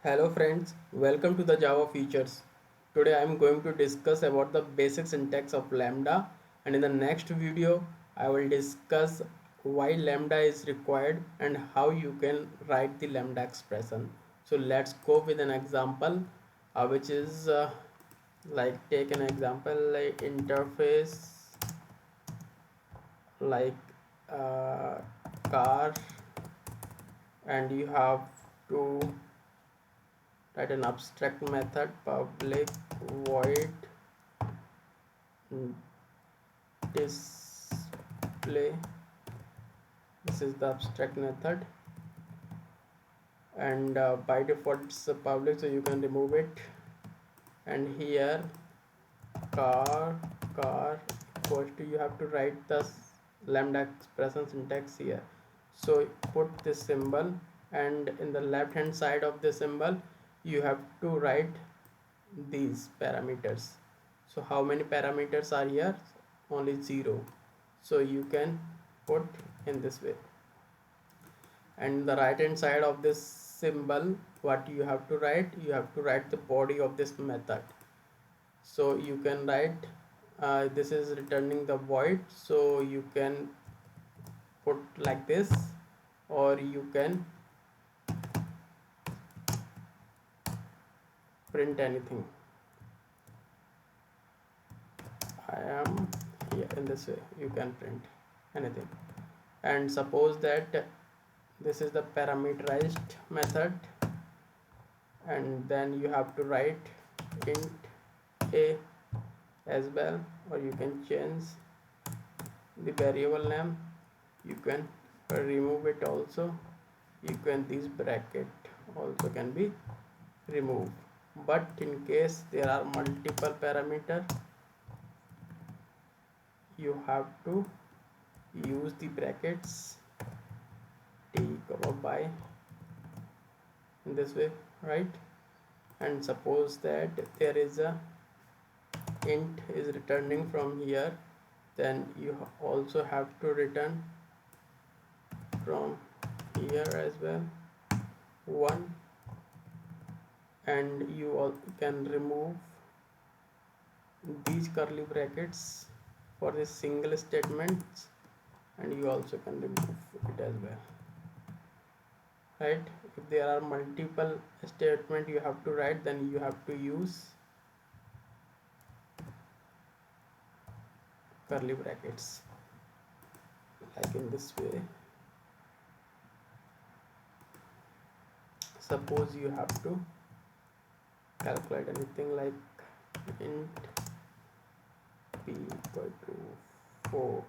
Hello friends, welcome to the Java Features. Today I am going to discuss about the basic syntax of lambda, and in the next video I will discuss why lambda is required and how you can write the lambda expression. So let's go with an example which is like take an example like interface like uh, car, and you have to write an abstract method public void display. This is the abstract method, and by default it's public, so you can remove it. And here car equals to, you have to write the lambda expression syntax here. So put this symbol, and in the left hand side of the symbol you have to write these parameters. So how many parameters are here? Only 0, so you can put in this way. And the right hand side of this symbol, what you have to write, you have to write the body of this method. So you can write this is returning the void, so you can put like this, or you can print anything. I am here, in this way you can print anything. And suppose that this is the parameterized method, and then you have to write int a as well, or you can change the variable name. You can remove it also. You can, this bracket also can be removed, but in case there are multiple parameter, you have to use the brackets t comma by in this way, right? And suppose that there is a int is returning from here, then you also have to return from here as well 1, and you all can remove these curly brackets for the single statements, and you also can remove it as well, right? If there are multiple statement you have to write, then you have to use curly brackets like in this way. Suppose you have to calculate anything like int p equal to 4.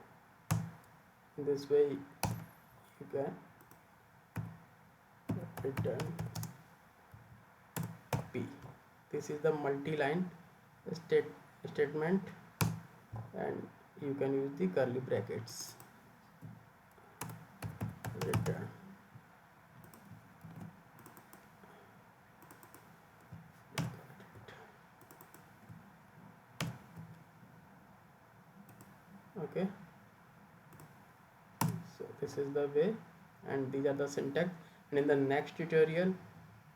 In this way you can return p. This is the multi-line statement, and you can use the curly brackets. Return. Okay, so this is the way, and these are the syntax. And in the next tutorial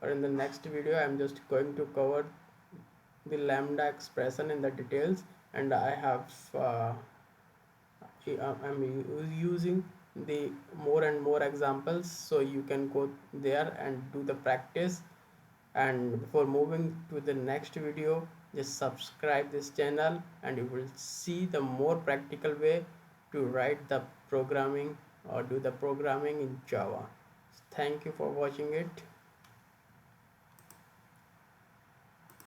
or in the next video, I am just going to cover the lambda expression in the details, and I have I'm using the more and more examples, so you can go there and do the practice. And before moving to the next video, just subscribe this channel, and you will see the more practical way to write the programming or do the programming in Java. Thank you for watching it.